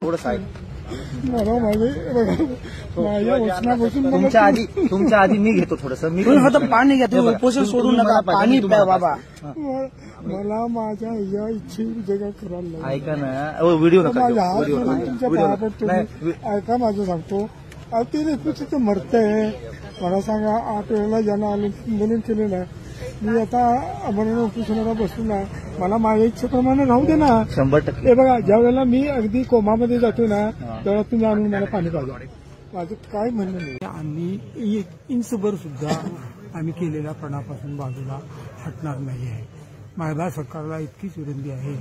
थोडंसं ऐक. मला माझ्या वचनापासून तुमच्या आधी मी घेतो थोडंसं. मी फक्त पाणी घ्या, तुम्ही उपोषण सोडू नका, पाणी प्या बाबा. मला माझ्या या इच्छे जगा करायला ऐका ना, व्हिडिओ नका तुमच्या पायापट ऐका माझं सांगतो. ते तिथं मरतंय. मला सांगा 8 वेळेला ज्यांना आंदोलन केलेलं आहे, मी आता अमरण उपोषणाला बसलो ना, मला माझ्या इच्छेप्रमाणे राहू दे ना. 100%. हे बघा, ज्या वेळेला मी अगदी कोमामध्ये जातो ना, तेव्हा तुम्ही आणून मला पाणी पाहिजे. माझं काय म्हणणं नाही. आम्ही 1 इंचभर सुद्धा आम्ही केलेल्या पणापासून बाजूला हटणार नाही आहे. माझ्या सरकारला इतकीच विनंती आहे,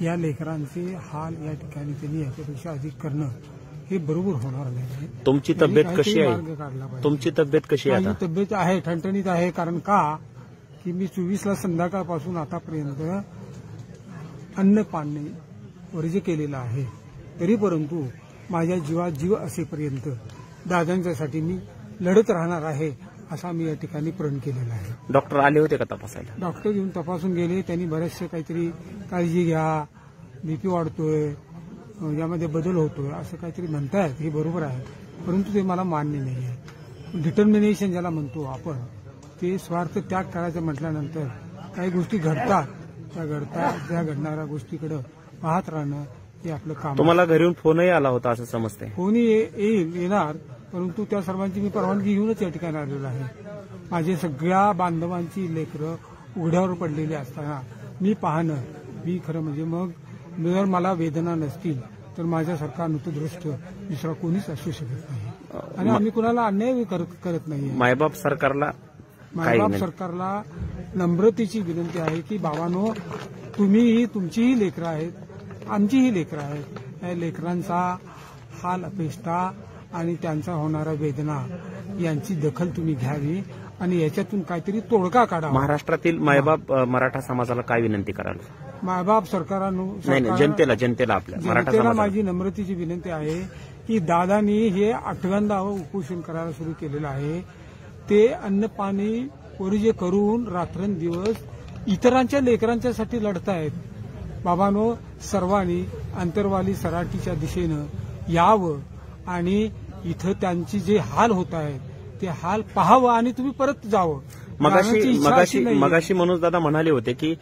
या लेकरांचे हाल या ठिकाणी त्यांनी याच्यापेक्षा अधिक करणं हे बरोबर होणार नाही. तुमची तब्येत कशी आहे? मार्ग काढला पाहिजे. तुमची तब्येत कशी आहे? माझी तब्येत आहे, ठणठणीत आहे. कारण का की मी 24ला संध्याकाळपासून आतापर्यंत अन्न पाणी वर्ज्य केलेलं आहे. तरी परंतु माझ्या जीवात जीव असेपर्यंत दादांच्यासाठी मी लढत राहणार आहे, असा मी या ठिकाणी प्रण केलेला आहे. डॉक्टर आले होते का तपासायला? डॉक्टर येऊन तपासून गेले. त्यांनी बरेचसे काहीतरी काळजी घ्या, बीपी वाढतोय, यामध्ये बदल होतोय, असं काहीतरी म्हणतायत. हे बरोबर आहे, परंतु ते मला मान्य नाही आहे. डिटर्मिनेशन ज्याला म्हणतो आपण, ते स्वार्थ त्याग करायचं म्हटल्यानंतर काही गोष्टी घडतात. त्या घडणाऱ्या गोष्टीकडे पाहत राहणं हे आपलं काम. तुम्हाला घरून फोनही आला होता असं समजतंय? फोनही येणार, परंतु त्या सर्वांची मी परवानगी घेऊनच या ठिकाणी आलेलो आहे. माझे सगळ्या बांधवांची लेकरं उघड्यावर पडलेली असताना मी पाहणं, मी खरं म्हणजे मग जर मला वेदना नसतील तर माझ्यासारखा नृतदृष्ट दुसरा कोणीच असू शकत नाही. आणि आम्ही कुणाला अन्याय करत नाही. मायबाप सरकारला नम्रतेची विनंती आहे की बाबांनो, तुम्हीही, तुमचीही लेकरं आहेत, आमचीही लेकरं आहेत. या लेकरांचा हाल अपेष्टा आणि त्यांचा होणारा वेदना यांची दखल तुम्ही घ्यावी आणि याच्यातून काहीतरी तोडगा काढावा. महाराष्ट्रातील मायबाप मराठा समाजाला काय विनंती कराल? मायबाप सरकारांना, जनतेला आपल्या मराठा जनतेला माझी नम्रतेची विनंती आहे की दादांनी हे 8व्यांदा उपोषण करायला सुरू केलेलं आहे. ते अन्न पाणी वर्ज्य करून रात्रंदिवस इतरांच्या लेकरांच्यासाठी लढतायत. बाबांनो, सर्वांनी अंतरवाली सराटीच्या दिशेनं यावं आणि इथं त्यांची जे हाल होत आहेत ते हाल पाहावं आणि तुम्ही परत जावं. मगाशी मनोज दादा म्हणाले होते की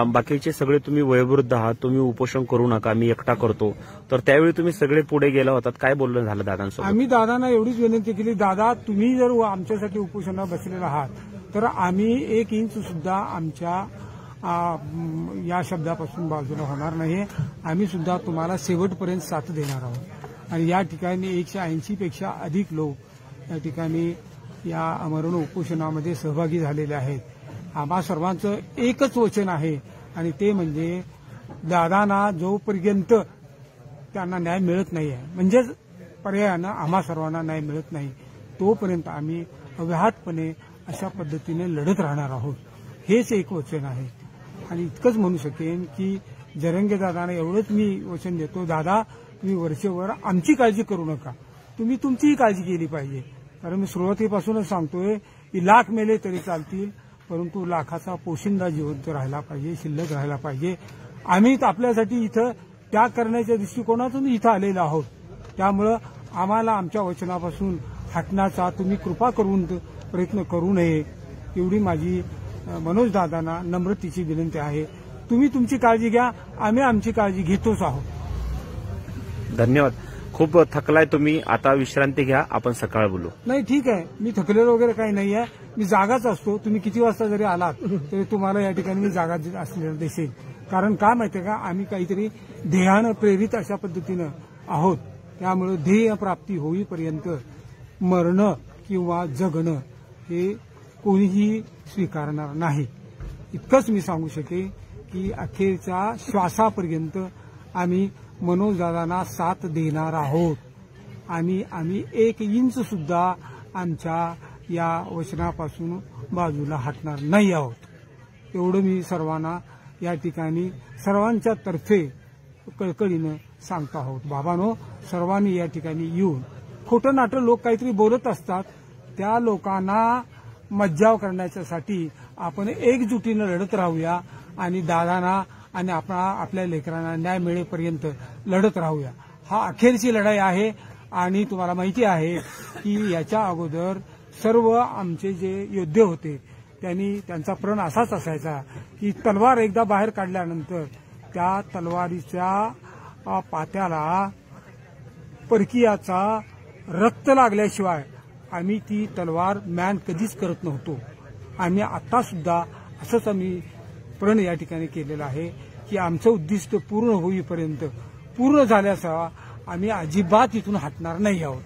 बाकीचे सगळे तुम्ही वयोवृद्ध आहात, तुम्ही उपोषण करू नका, मी एकटा करतो. तर त्यावेळी तुम्ही सगळे पुढे गेला होतात. काय बोलणं झालं दादांसोबत? आम्ही दादांना एवढीच विनंती केली, दादा तुम्ही जर आमच्यासाठी उपोषणाला बसलेला आहात तर आम्ही 1 इंच सुद्धा आमच्या या शब्दापासून बाजूला होणार नाही. आम्ही सुद्धा तुम्हाला शेवटपर्यंत साथ देणार आहोत. आणि या ठिकाणी 180 पेक्षा अधिक लोक या ठिकाणी या आमरण उपोषणामध्ये सहभागी झालेले आहेत. आम्हा सर्वांचं एकच वचन आहे आणि ते म्हणजे दादांना जोपर्यंत त्यांना न्याय मिळत नाही आहे, म्हणजेच पर्यायानं आम्हा सर्वांना न्याय मिळत नाही, तोपर्यंत आम्ही अव्याहतपणे अशा पद्धतीने लढत राहणार आहोत. हेच एक वचन आहे. आणि इतकंच म्हणू शकेन की जरंगे दादांना एवढंच मी वचन देतो, दादा तुम्ही वरचेवर आमची काळजी करू नका, तुम्ही तुमचीही काळजी केली पाहिजे. कारण मी सुरुवातीपासूनच सांगतोय की लाख मेले तरी चालतील, परंतु लाखाचा पोशिंदा जिवंत राहिला पाहिजे, शिल्लक राहिला पाहिजे. आम्ही आपल्यासाठी इथं त्याग करण्याच्या दृष्टिकोनातून इथं आलेलो आहोत. त्यामुळं आम्हाला आमच्या वचनापासून हटण्याचा तुम्ही कृपा करून प्रयत्न करू नये, एवढी माझी मनोज दादांना नम्रतेची विनंती आहे. तुम्ही तुमची काळजी घ्या, आम्ही आमची काळजी घेतोच आहोत. धन्यवाद. खूप थकलाय तुम्ही, आता विश्रांती घ्या, आपण सकाळ बोलू. नाही ठीक आहे, मी थकलेलो वगैरे काही नाही आहे, मी जागाच असतो. तुम्ही किती वाजता जरी आलात तरी तुम्हाला या ठिकाणी मी जागा असलेलं दिसेल. कारण काय माहितीये का, आम्ही काहीतरी ध्येयानं प्रेरित अशा पद्धतीनं आहोत. त्यामुळे ध्येय प्राप्ती होईपर्यंत मरणं किंवा जगणं हे कोणीही स्वीकारणार नाही. इतकंच मी सांगू शकेन की अखेरच्या श्वासापर्यंत आम्ही मनोजदादांना साथ देणार आहोत आणि आम्ही 1 इंच सुद्धा आमच्या या वचनापासून बाजूला हटणार नाही आहोत. एवढं मी सर्वांना या ठिकाणी सर्वांच्या तर्फे कळकळीनं सांगतो आहोत. बाबांनो, सर्वांनी या ठिकाणी येऊन, खोटं नाटं लोक काहीतरी बोलत असतात, त्या लोकांना मज्जाव करण्याच्यासाठी आपण एकजुटीनं लढत राहूया आणि दादांना आणि आपल्या लेकरांना न्याय मिळेपर्यंत लढत राहूया. हा अखेरची लढाई आहे आणि तुम्हाला माहिती आहे की याच्या अगोदर सर्व आमचे जे योद्धे होते त्यांचा प्रण असाच असायचा की तलवार एकदा बाहेर काढल्यानंतर त्या तलवारीच्या पात्याला परकीयाचा रक्त लागल्याशिवाय आम्ही ती तलवार मॅन कधीच करत नव्हतो. आणि आता सुद्धा असंच आम्ही प्रण या ठिकाणी केलेलं आहे की आमचं उद्दिष्ट पूर्ण होईपर्यंत पूर्ण झाल्याचा आम्ही अजिबात इथून हटणार नाही आहोत.